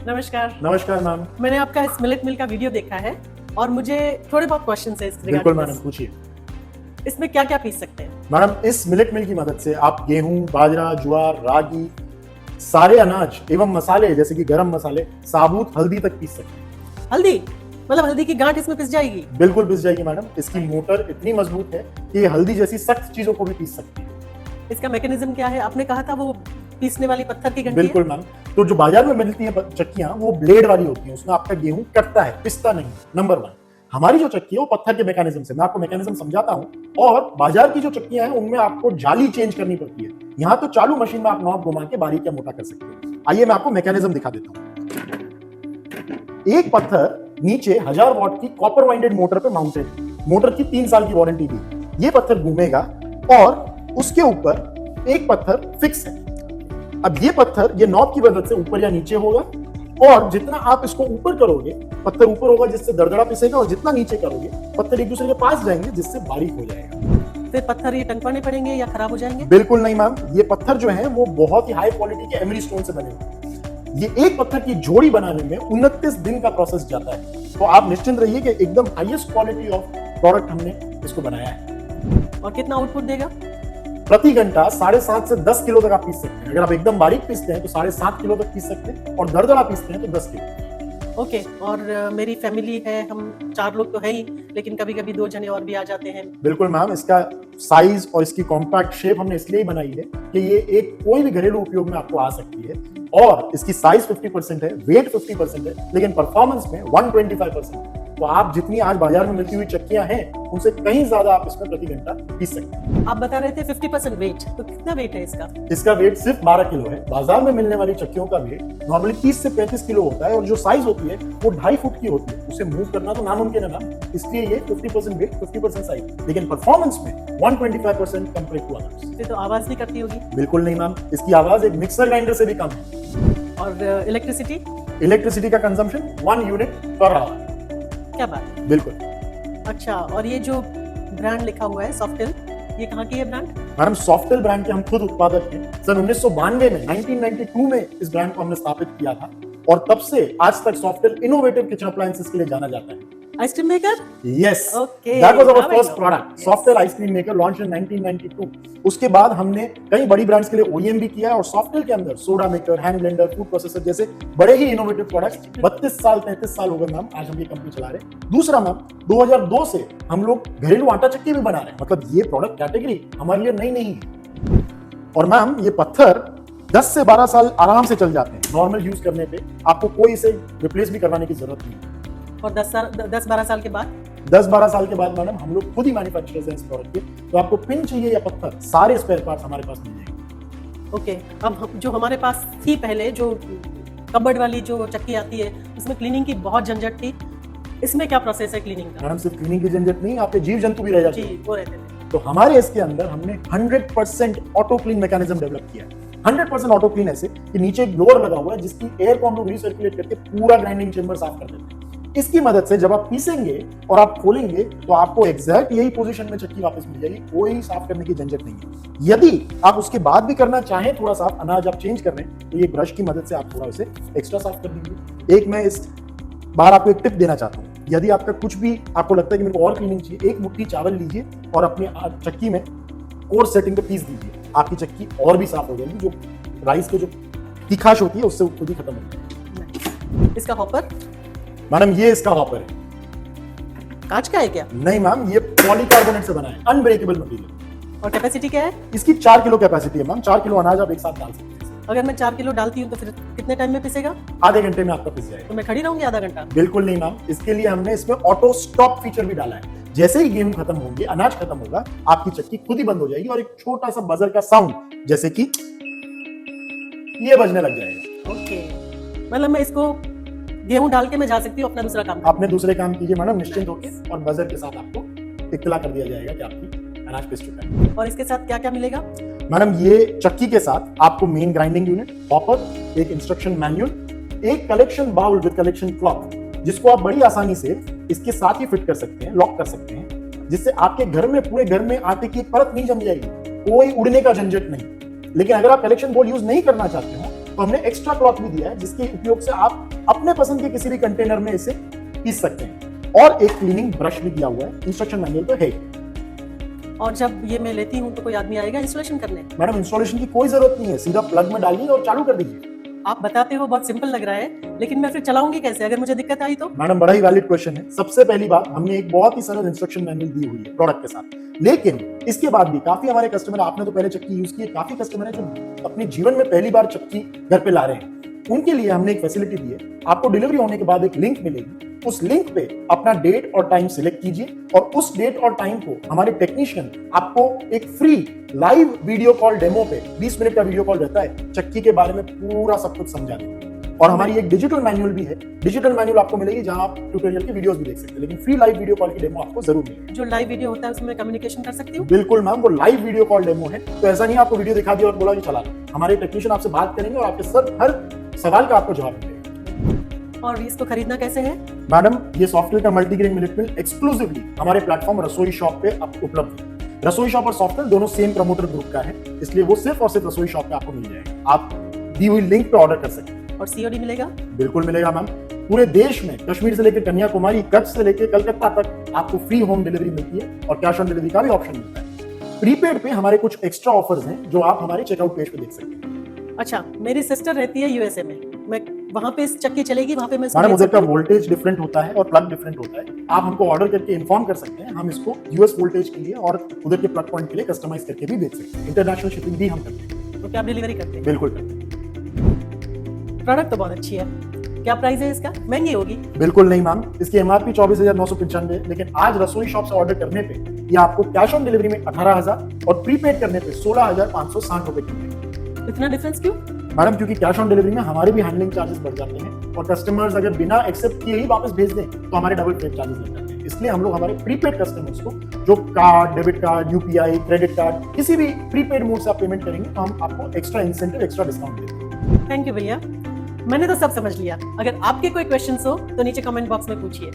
नमस्कार। नमस्कार मैम। मैंने आपका इस मिलेट मिल का वीडियो देखा है और मुझे थोड़े बहुत क्वेश्चंस है इसके बिल्कुल रिगार्डिंग। मैडम, पूछिए। इसमें क्या क्या पीस सकते हैं? मैडम, इस मिलेट मिल की मदद से आप गेहूं, बाजरा, ज्वार, रागी, सारे अनाज एवं मसाले जैसे कि गरम मसाले, साबुत, हल्दी तक पीस सकते हैं। हल्दी मतलब हल्दी की गांठ इसमें पिस जाएगी? बिल्कुल पिस जाएगी मैडम। इसकी मोटर इतनी मजबूत है कि ये हल्दी जैसी सख्त चीजों को भी पीस सकती है। इसका मैकेनिज्म क्या है? आपने कहा था वो पीसने वाली पत्थर की घंटी बिल्कुल मैम। तो जो बाजार में मिलती है चक्कियां, वो ब्लेड वाली होती हैं, उसमें आपका गेहूं कटता है, पिसता नहीं। नंबर 1। हमारी जो चक्की है वो पत्थर के मैकेनिज्म से, मैं आपको मैकेनिज्म समझाता हूं। और बाजार की जो चक्कियां हैं उनमें आपको जाली चेंज करनी पड़ती है। यहाँ तो चालू मशीन में आप नॉब घुमा के बारीक या मोटा कर सकते हैं। आइए मैं आपको मैकेनिज्म दिखा देता हूं। एक पत्थर नीचे 1000 वॉट की कॉपर वाइंडेड मोटर पे माउंटेड है। मोटर की 3 साल की वारंटी दी। ये पत्थर घूमेगा और उसके ऊपर एक पत्थर फिक्स है। अब ये पत्थर ये नॉब की मदद से ऊपर या नीचे होगा, और जितना आप इसको ऊपर करोगे पत्थर ऊपर होगा, जिससे दरदरा पिसेगा, और जितना नीचे करोगे पत्थर एक दूसरे के पास जाएंगे, जिससे बारीक हो जाएगा। फिर पत्थर ये टंकवाने पड़ेंगे या खराब हो जाएंगे? बिल्कुल नहीं मैम। ये पत्थर जो है वो बहुत ही हाई क्वालिटी के एमरी स्टोन से बने हुए। ये एक पत्थर की जोड़ी बनाने में 29 दिन का प्रोसेस जाता है। तो आप निश्चिंत रहिए कि एकदम हाईएस्ट क्वालिटी ऑफ प्रोडक्ट हमने इसको बनाया है। और कितना आउटपुट देगा? प्रति घंटा 7.5 से 10 किलो तक आप पीस सकते हैं। अगर आप एकदम बारीक पीसते हैं तो 7.5 किलो तक पीस सकते हैं, और दरदरा पीसते हैं तो 10 किलो। ओके। और मेरी फैमिली है, हम 4 लोग तो है ही, लेकिन कभी कभी 2 जने और भी आ जाते हैं। बिल्कुल मैम। इसका साइज और इसकी कॉम्पैक्ट शेप हमने इसलिए बनाई है कि ये एक कोई भी घरेलू उपयोग में आपको आ सकती है। और इसकी साइज 50% है, वेट 50% है, लेकिन परफॉर्मेंस में 125% है। तो आप जितनी आज बाजार में मिलती हुई चक्कियां हैं उनसे कहीं ज्यादा आप इसमें प्रति घंटा पीस सकते हैं। आप बता रहे थे 50% वेट, तो कितना वेट है इसका? इसका वेट सिर्फ 12 किलो है। बाजार में मिलने वाली चक्कियों का वेट नॉर्मली 30 से 35 किलो होता है, और जो साइज होती है वो 2.5 फुट की होती है। उसे मूव करना तो नामुमकिन है ना, इसलिए ये 50% वेट 50% साइज, लेकिन परफॉर्मेंस में 125% कंपेयर टू अदर्स। फिर तो आवाज भी करती होगी? बिल्कुल नहीं मैम। इसकी आवाज एक मिक्सर ग्राइंडर से भी कम है। और इलेक्ट्रिसिटी? इलेक्ट्रिसिटी का कंजम्पशन 1 यूनिट पर आवर। क्या बात? बिल्कुल। अच्छा, और ये जो ब्रांड लिखा हुआ है सॉफ्टेल, ये कहाँ की है ब्रांड? मैडम, सॉफ्टेल ब्रांड के हम खुद उत्पादक हैं। सन 1992 में 1992 में इस ब्रांड को हमने स्थापित किया था, और तब से आज तक सॉफ्टेल इनोवेटिव किचन अप्लायंसेस के लिए जाना जाता है। Ice cream maker? Yes, Okay, that was our now I first know. product. Yes. Softel ice cream maker launch in 1992। उसके बाद हमने कई बड़ी ब्रांड्स के लिए OEM भी किया है, और सॉफ्टेल के अंदर soda maker, hand blender, food processor जैसे बड़े ही इनोवेटिव प्रोडक्ट्स 32 साल 33 साल हो गए मैम आज हम ये कंपनी चला रहे हैं। दूसरा मैम, 2002 से हम लोग घरेलू आटा चक्की भी बना रहे हैं। मतलब ये प्रोडक्ट कैटेगरी हमारे लिए नई नहीं है। और मैम, ये पत्थर 10 से 12 साल आराम से चल जाते हैं नॉर्मल यूज करने पे। आपको कोई इसे रिप्लेस भी करवाने की जरूरत नहीं है। और 10-12 साल के बाद? 10-12 साल के बाद मैडम हम लोग खुद ही मैन्युफैक्चरर्स हैं इस प्रोडक्ट के। तो आपको पिन चाहिए या पत्थर, सारे स्पेयर पार्ट्स हमारे पास मिल जाएंगे। ओके। अब जो हमारे पास थी पहले, जो कबर्ड वाली जो चक्की आती है, उसमें क्लीनिंग की बहुत झंझट थी। इसमें क्या प्रोसेस है क्लीनिंग का? मैडम, सिर्फ क्लीनिंग की झंझट नहीं, आपके जीव जंतु भी रह जाते जी, हैं। वो रहते थे। तो हमारे इसके अंदर हमने 100% ऑटो क्लीन मैकेनिज्म डेवलप किया है। 100% ऑटो क्लीन ऐसे कि नीचे एक ब्लोअर लगा हुआ है, जिसकी एयर को हम लोग रिसर्कुलेट करके पूरा ग्राइंडिंग चेंबर साफ कर देते हैं। इसकी मदद से जब आप पीसेंगे और आप खोलेंगे तो आपको एग्जैक्ट यही पोजीशन में चक्की वापस मिल जाएगी। कोई साफ करने की झंझट नहीं है। यदि आप उसके बाद भी करना चाहें, थोड़ा सा अनाज आप चेंज कर रहे हैं, तो ये ब्रश की मदद से आप थोड़ा उसे एक्स्ट्रा साफ कर दीजिए। एक मैं इस बार आपको एक टिप देना चाहता हूँ। यदि आपका कुछ भी आपको लगता है कि मेरे को और क्लीनिंग चाहिए, एक मुट्ठी चावल लीजिए और अपनी चक्की में कोर्स सेटिंग पे पीस दीजिए। आपकी चक्की और भी साफ हो जाएगी। जो राइस के जो तीखाश होती है उससे खुद ही खत्म हो जाएगी। इसका हॉपर? मैडम, ये इसका हॉपर है। कांच का है क्या? नहीं मैम, ये पॉलीकार्बोनेट से बना है, अनब्रेकेबल मटेरियल। और कैपेसिटी क्या है? इसकी 4 किलो कैपेसिटी है मैम। 4 किलो अनाज आप एक साथ डाल सकते हैं। अगर मैं 4 किलो डालती हूँ तो फिर कितने टाइम में पिसेगा? आधे घंटे में आपका पिस जाएगा। तो मैं खड़ी रहूंगी आधा घंटा? बिल्कुल नहीं मैम। इसके लिए हमने इसमें ऑटो स्टॉप फीचर भी डाला है। जैसे ही गेहूं खत्म होंगे, अनाज खत्म होगा, आपकी चक्की खुद ही बंद हो जाएगी, और एक छोटा सा बजर का साउंड जैसे कि ये बजने लग जाएगा। ओके। मतलब मैं इसको गेहूं डाल के मैं जा सकती हूँ अपना दूसरा काम? आपने दूसरे काम कीजिए मैडम निश्चिंत होकर, और बजर के साथ आपको इत्तला कर दिया जाएगा कि आपकी अनाज पिस चुका है। और इसके साथ क्या क्या मिलेगा? मैडम, ये चक्की के साथ आपको मेन ग्राइंडिंग यूनिट, हॉपर, एक इंस्ट्रक्शन मैनुअल, एक collection bowl with collection cloth, जिसको आप बड़ी आसानी से इसके साथ ही फिट कर सकते हैं, लॉक कर सकते हैं, जिससे आपके घर में पूरे घर में आटे की एक परत नहीं जम जाएगी, कोई उड़ने का झंझट नहीं। लेकिन अगर आप कलेक्शन बोल यूज नहीं करना चाहते हो तो हमने एक्स्ट्रा क्लॉथ भी दिया है जिसके उपयोग से आप अपने पसंद के किसी भी कंटेनर में इसे पीस सकते हैं। और एक क्लीनिंग ब्रश भी दिया हुआ है, इंस्ट्रक्शन मैनुअल तो है। और जब ये मैं लेती हूँ तो कोई आदमी आएगा इंस्टॉलेशन करने? मैडम इंस्टॉलेशन की कोई जरूरत नहीं है, सीधा प्लग में डालिए और चालू कर दीजिए। आप बताते हो बहुत सिंपल लग रहा है, लेकिन मैं फिर चलाऊंगी कैसे अगर मुझे दिक्कत आई तो? मैडम बड़ा ही वैलिड क्वेश्चन है। सबसे पहली बात, हमने एक बहुत ही सरल इंस्ट्रक्शन मैनुअल दी हुई है प्रोडक्ट के साथ, लेकिन इसके बाद भी काफी हमारे कस्टमर, आपने तो पहले चक्की यूज की है, काफी कस्टमर है जो अपने जीवन में पहली बार चक्की घर पे ला रहे हैं। उनके लिए हमने एक फैसिलिटी दी है। आपको डिलीवरी होने के बाद एक लिंक मिलेगी, उस लिंक पे अपना डेट और टाइम सिलेक्ट कीजिए और उस डेट और टाइम को हमारे टेक्नीशियन आपको एक free live video call demo पे 20 मिनट का वीडियो कॉल रहता है, चक्की के बारे में पूरा सब कुछ समझा देंगे। और हमारी एक डिजिटल मैनुअल भी है, डिजिटल मैनुअल आपको मिलेगी जहां आप ट्यूटोरियल की वीडियोस भी देख सकते हैं, लेकिन फ्री लाइव वीडियो कॉल की डेमो आपको जरूर मिलेगी। जो लाइव वीडियो होता है उसमें कम्युनिकेशन कर सकती हूँ? बिल्कुल मैम, वो लाइव वीडियो कॉल डेमो है, तो ऐसा नहीं आपको वीडियो दिखा दिया और बोला कि चला लो। हमारे टेक्नीशियन आपसे बात करेंगे और आपके हर सवाल का आपको जवाब मिलेगा। और इसको खरीदना कैसे है? मैडम ये सॉफ्टवेयर का मल्टीग्रेन मिलेट मिल एक्सक्लूसिवली हमारे प्लेटफॉर्म रसोई शॉप पे आप उपलब्ध है। रसोई शॉप और सॉफ्टवेयर दोनों सेम प्रमोटर ग्रुप का है, इसलिए वो सिर्फ और सिर्फ रसोई शॉप पे आपको मिल जाएगा। आप दी हुई लिंक पे ऑर्डर कर सकते हैं। और सीओडी मिलेगा? बिल्कुल मिलेगा मैम। पूरे देश में कश्मीर से लेकर कन्याकुमारी, कच्छ से लेकर कलकत्ता तक आपको फ्री होम डिलीवरी मिलती है और कैश ऑन डिलीवरी का भी ऑप्शन मिलता है। प्रीपेड पे हमारे कुछ एक्स्ट्रा ऑफर्स हैं जो आप हमारे चेकआउट पेज पे देख सकते हैं। अच्छा, मेरी सिस्टर रहती है यूएसए में, मैं वहां पे इस चक्की चलेगी, वहां पे मैं मैडम उधर का वोल्टेज डिफरेंट होता है और प्लग डिफरेंट होता है। आप हमको ऑर्डर करके इन्फॉर्म कर सकते हैं, हम इसको यूएस वोल्टेज के लिए और उधर के प्लग पॉइंट के लिए कस्टमाइज करके भी बेच सकते हैं। इंटरनेशनल शिपिंग भी हम करते हैं। तो क्या आप डिलीवरी करते हैं? बिल्कुल करते हैं। प्रोडक्ट तो बहुत अच्छी है, क्या प्राइस है इसका? महंगी होगी? बिल्कुल नहीं मैम, इसकी एमआरपी 24,995, लेकिन आज रसोई शॉप से ऑर्डर करने पे ये आपको कैश ऑन डिलीवरी में 18,000 और प्रीपेड करने पे 16,560 रुपए की मिलेगी। इतना डिफरेंस क्यों? मैडम क्योंकि कैश ऑन डिलीवरी में हमारे भी हैंडलिंग चार्जेस बढ़ जाते हैं और कस्टमर्स अगर बिना एक्सेप्ट किए ही वापस भेज दें तो हमारे डबल फ्रेट चार्जेस लग जाते हैं। इसलिए हम लोग हमारे प्रीपेड कस्टमर्स को जो card, debit card, UPI, credit card, किसी भी प्रीपेड मोड से आप पेमेंट करेंगे तो हम आपको एक्स्ट्रा इंसेंटिव, एक्स्ट्रा डिस्काउंट देते हैं। थैंक यू भैया, मैंने तो सब समझ लिया। अगर आपके कोई क्वेश्चंस हो तो नीचे कमेंट बॉक्स में पूछिए।